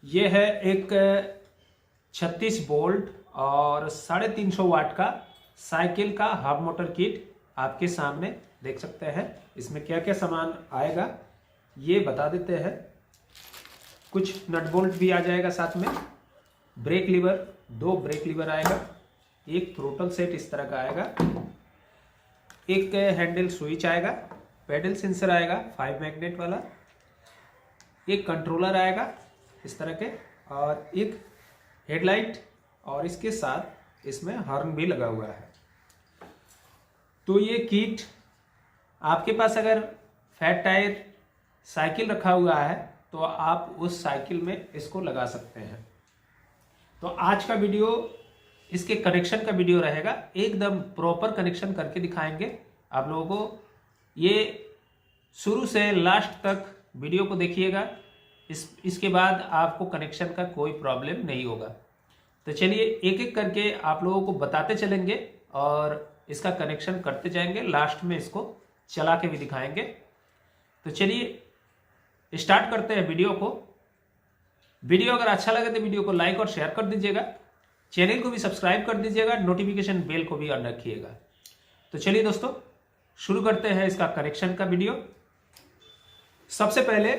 ये है एक 36 वोल्ट और 350 वाट का साइकिल का हब मोटर किट आपके सामने देख सकते हैं। इसमें क्या क्या सामान आएगा ये बता देते हैं। कुछ नट बोल्ट भी आ जाएगा साथ में, ब्रेक लीवर, 2 ब्रेक लीवर आएगा, एक थ्रोटल सेट इस तरह का आएगा, एक हैंडल स्विच आएगा, पेडल सेंसर आएगा 5 मैग्नेट वाला, एक कंट्रोलर आएगा इस तरह के, और एक हेडलाइट, और इसके साथ इसमें हॉर्न भी लगा हुआ है। तो ये किट आपके पास अगर फैट टायर साइकिल रखा हुआ है तो आप उस साइकिल में इसको लगा सकते हैं। तो आज का वीडियो इसके कनेक्शन का वीडियो रहेगा, एकदम प्रॉपर कनेक्शन करके दिखाएंगे आप लोगों को। ये शुरू से लास्ट तक वीडियो को देखिएगा, इसके बाद आपको कनेक्शन का कोई प्रॉब्लम नहीं होगा। तो चलिए एक एक करके आप लोगों को बताते चलेंगे और इसका कनेक्शन करते जाएंगे, लास्ट में इसको चला के भी दिखाएंगे। तो चलिए स्टार्ट करते हैं वीडियो को। वीडियो अगर अच्छा लगे तो वीडियो को लाइक और शेयर कर दीजिएगा, चैनल को भी सब्सक्राइब कर दीजिएगा, नोटिफिकेशन बेल को भी ऑन रखिएगा। तो चलिए दोस्तों शुरू करते हैं इसका कनेक्शन का वीडियो। सबसे पहले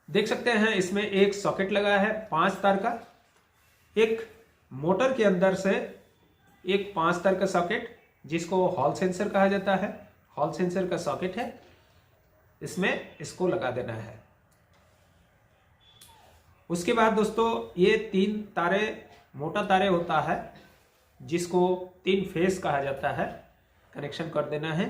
देख सकते हैं इसमें एक सॉकेट लगा है 5 तार का, एक मोटर के अंदर से एक 5 तार का सॉकेट जिसको हॉल सेंसर कहा जाता है, हॉल सेंसर का सॉकेट है, इसमें इसको लगा देना है। उसके बाद दोस्तों ये 3 तारे, मोटा तारे होता है जिसको 3 फेस कहा जाता है, कनेक्शन कर देना है।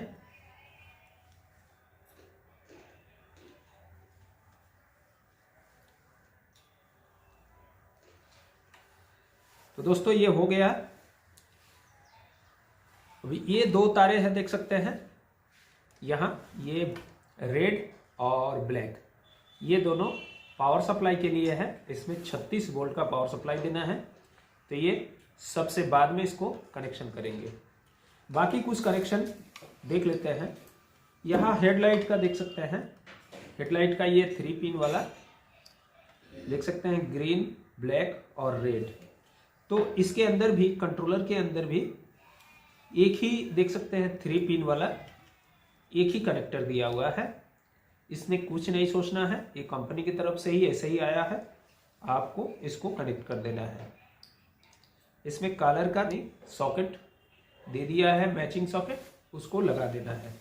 तो दोस्तों ये हो गया। अभी ये 2 तारे हैं देख सकते हैं यहां, ये रेड और ब्लैक, ये दोनों पावर सप्लाई के लिए है। इसमें 36 वोल्ट का पावर सप्लाई देना है। तो ये सबसे बाद में इसको कनेक्शन करेंगे। बाकी कुछ कनेक्शन देख लेते हैं। यहाँ हेडलाइट का देख सकते हैं, हेडलाइट का ये 3 पिन वाला देख सकते हैं, ग्रीन, ब्लैक और रेड। तो इसके अंदर भी, कंट्रोलर के अंदर भी एक ही देख सकते हैं 3 पिन वाला एक ही कनेक्टर दिया हुआ है। इसमें कुछ नहीं सोचना है, ये कंपनी की तरफ से ही ऐसे ही आया है, आपको इसको कनेक्ट कर देना है। इसमें कॉलर का सॉकेट दे दिया है, मैचिंग सॉकेट, उसको लगा देना है।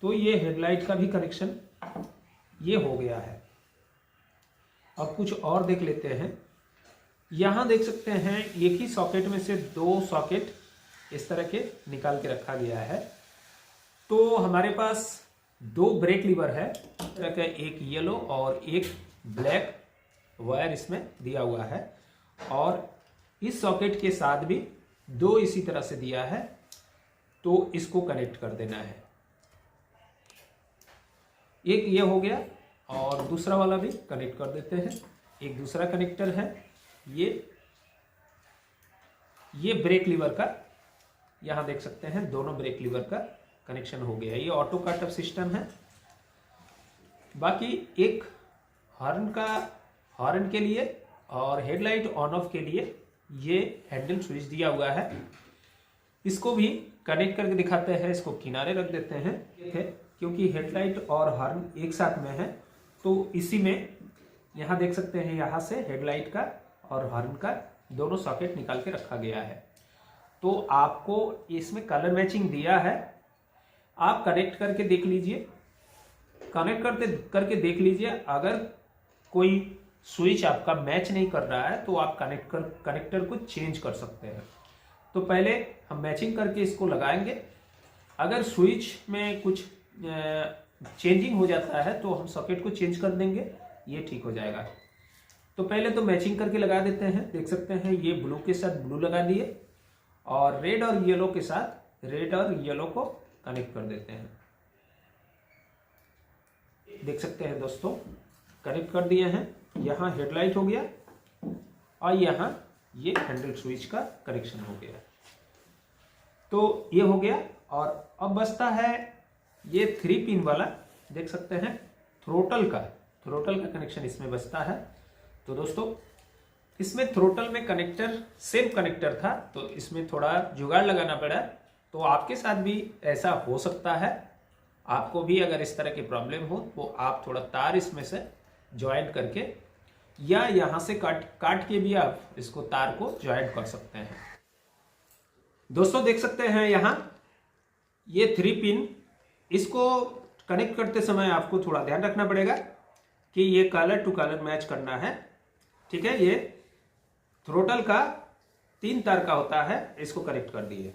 तो ये हेडलाइट का भी कनेक्शन ये हो गया है। अब कुछ और देख लेते हैं। यहाँ देख सकते हैं एक ही सॉकेट में से 2 सॉकेट इस तरह के निकाल के रखा गया है। तो हमारे पास 2 ब्रेक लीवर है, एक येलो और एक ब्लैक वायर इसमें दिया हुआ है, और इस सॉकेट के साथ भी 2 इसी तरह से दिया है। तो इसको कनेक्ट कर देना है। एक ये हो गया और दूसरा वाला भी कनेक्ट कर देते हैं। एक दूसरा कनेक्टर है, ये ब्रेक लीवर का, यहां देख सकते हैं दोनों ब्रेक लीवर का कनेक्शन हो गया। ये ऑटो कट ऑफ सिस्टम है। बाकी एक हॉर्न के लिए और हेडलाइट ऑन ऑफ के लिए ये हैंडल स्विच दिया हुआ है। इसको भी कनेक्ट करके दिखाते हैं। इसको किनारे रख देते हैं क्योंकि हेडलाइट और हॉर्न एक साथ में है। तो इसी में यहाँ देख सकते हैं, यहाँ से हेडलाइट का और हॉर्न का दोनों सॉकेट निकाल के रखा गया है। तो आपको इसमें कलर मैचिंग दिया है, आप कनेक्ट करके देख लीजिए, कनेक्ट करके देख लीजिए। अगर कोई स्विच आपका मैच नहीं कर रहा है तो आप कनेक्टर को चेंज कर सकते हैं। तो पहले हम मैचिंग करके इसको लगाएंगे। अगर स्विच में कुछ चेंजिंग हो जाता है तो हम सॉकेट को चेंज कर देंगे, ये ठीक हो जाएगा। तो पहले तो मैचिंग करके लगा देते हैं। देख सकते हैं ये ब्लू के साथ ब्लू लगा दिए और रेड और येलो के साथ रेड और येलो को कनेक्ट कर देते हैं। देख सकते हैं दोस्तों कनेक्ट कर दिए हैं। यहाँ हेडलाइट हो गया और यहाँ ये हैंडल स्विच का कनेक्शन हो गया। तो ये हो गया। और अब बचता है ये 3 पिन वाला, देख सकते हैं थ्रोटल का, थ्रोटल का कनेक्शन इसमें बचता है। तो दोस्तों इसमें थ्रोटल में कनेक्टर सेम कनेक्टर था, तो इसमें थोड़ा जुगाड़ लगाना पड़ा। तो आपके साथ भी ऐसा हो सकता है। आपको भी अगर इस तरह की प्रॉब्लम हो तो आप थोड़ा तार इसमें से ज्वाइंट करके या यहाँ से काट काट के भी आप इसको तार को ज्वाइंट कर सकते हैं। दोस्तों देख सकते हैं यहाँ ये 3 पिन, इसको कनेक्ट करते समय आपको थोड़ा ध्यान रखना पड़ेगा कि ये कलर टू कलर मैच करना है। ठीक है, ये थ्रोटल का 3 तार का होता है, इसको कनेक्ट कर दिए।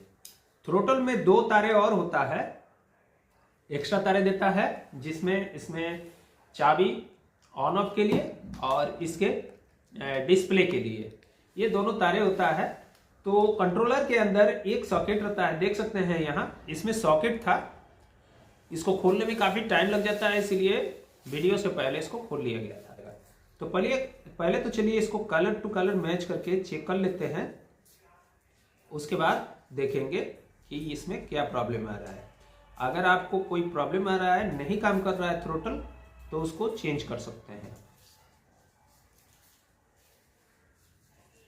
थ्रोटल में 2 तारे और होता है, एक्स्ट्रा तारे देता है, जिसमें इसमें चाबी ऑन ऑफ के लिए और इसके डिस्प्ले के लिए ये दोनों तारे होता है। तो कंट्रोलर के अंदर एक सॉकेट रहता है, देख सकते हैं यहाँ इसमें सॉकेट था। इसको खोलने में काफी टाइम लग जाता है, इसलिए वीडियो से पहले इसको खोल लिया गया था। तो पहले तो चलिए इसको कलर टू कलर मैच करके चेक कर लेते हैं, उसके बाद देखेंगे कि इसमें क्या प्रॉब्लम आ रहा है। अगर आपको कोई प्रॉब्लम आ रहा है, नहीं काम कर रहा है थ्रोटल, तो उसको चेंज कर सकते हैं।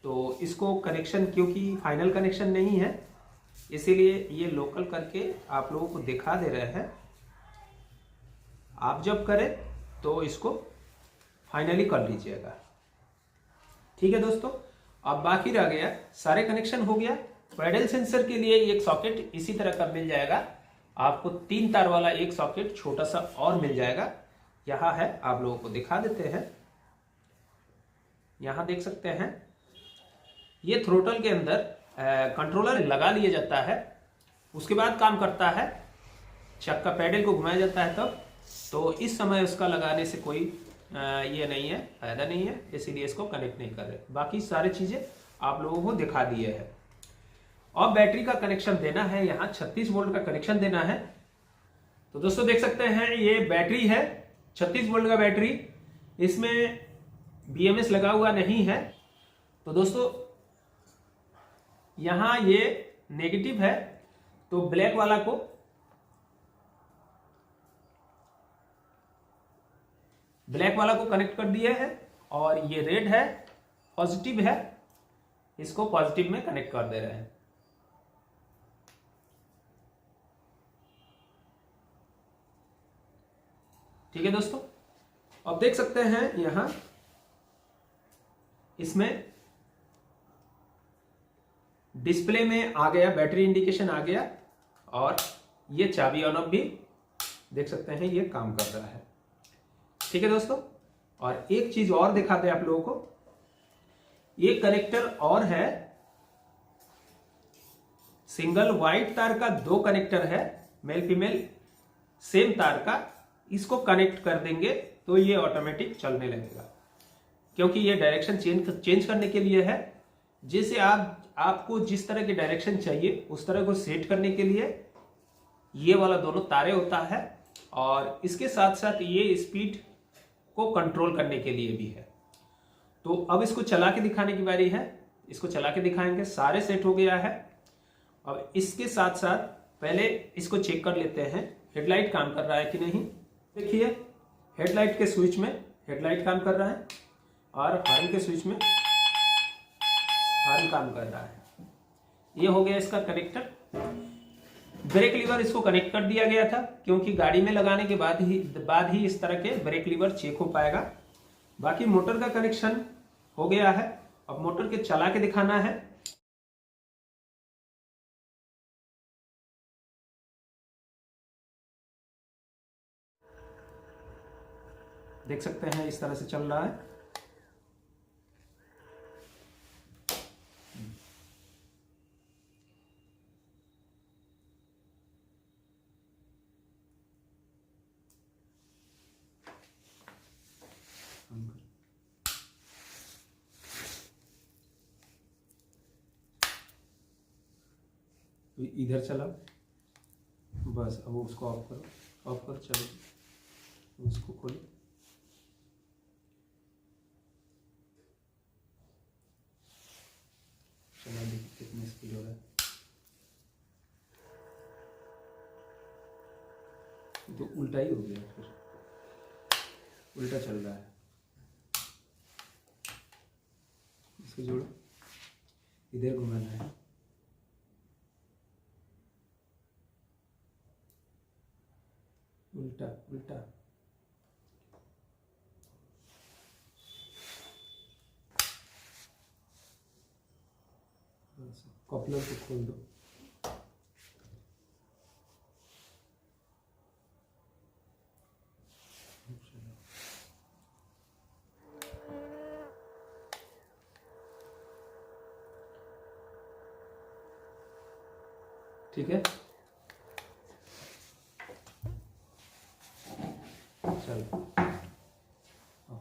तो इसको कनेक्शन, क्योंकि फाइनल कनेक्शन नहीं है, इसीलिए ये लोकल करके आप लोगों को दिखा दे रहे हैं। आप जब करें तो इसको फाइनली कर लीजिएगा। ठीक है दोस्तों, अब बाकी रह गया, सारे कनेक्शन हो गया। पैडल सेंसर के लिए एक सॉकेट इसी तरह का मिल जाएगा आपको, 3 तार वाला एक सॉकेट छोटा सा और मिल जाएगा। यहां है, आप लोगों को दिखा देते हैं। यहां देख सकते हैं ये थ्रोटल के अंदर कंट्रोलर लगा लिया जाता है, उसके बाद काम करता है। चक्का पैडल को घुमाया जाता है तब, तो इस समय उसका लगाने से कोई ये नहीं है, फायदा नहीं है, इसीलिए इसको कनेक्ट नहीं कर रहे। बाकी सारी चीजें आप लोगों को दिखा दिए है। और बैटरी का कनेक्शन देना है, यहाँ 36 वोल्ट का कनेक्शन देना है। तो दोस्तों देख सकते हैं ये बैटरी है, 36 वोल्ट का बैटरी, इसमें BMS लगा हुआ नहीं है। तो दोस्तों यहां ये नेगेटिव है, तो ब्लैक वाला को कनेक्ट कर दिया है, और ये रेड है, पॉजिटिव है, इसको पॉजिटिव में कनेक्ट कर दे रहे हैं। ठीक है दोस्तों, अब देख सकते हैं यहां इसमें डिस्प्ले में आ गया, बैटरी इंडिकेशन आ गया, और ये चाबी ऑन ऑफ भी देख सकते हैं ये काम कर रहा है। ठीक है दोस्तों, और एक चीज और दिखाते हैं आप लोगों को, ये कनेक्टर और है, सिंगल व्हाइट तार का 2 कनेक्टर है, मेल फीमेल सेम तार का, इसको कनेक्ट कर देंगे तो ये ऑटोमेटिक चलने लगेगा। क्योंकि ये डायरेक्शन चेंज करने के लिए है, जैसे आपको जिस तरह की डायरेक्शन चाहिए उस तरह को सेट करने के लिए ये वाला दोनों तारे होता है, और इसके साथ साथ ये स्पीड को कंट्रोल करने के लिए भी है। तो अब इसको चला के दिखाने की बारी है, इसको चला के दिखाएंगे। सारे सेट हो गया है। अब इसके साथ साथ पहले इसको चेक कर लेते हैं हेडलाइट काम कर रहा है कि नहीं। देखिए हेडलाइट के स्विच में हेडलाइट काम कर रहा है, और हॉर्न के स्विच में हॉर्न काम कर रहा है। ये हो गया इसका कनेक्टर। ब्रेक लीवर इसको कनेक्ट कर दिया गया था, क्योंकि गाड़ी में लगाने के बाद ही इस तरह के ब्रेक लीवर चेक हो पाएगा। बाकी मोटर का कनेक्शन हो गया है। अब मोटर के चला के दिखाना है। देख सकते हैं इस तरह से चल रहा है। इधर चला, बस अब उसको ऑफ करो, चलो उसको खोलो। चला देखिए कितनी स्पीड हो रहा है। तो उल्टा ही हो गया फिर, उल्टा चल रहा है, इसको जोड़ो, इधर घुमाना है। उल्टा उल्टा, कॉपलर को खोल दो। ठीक है, चलो।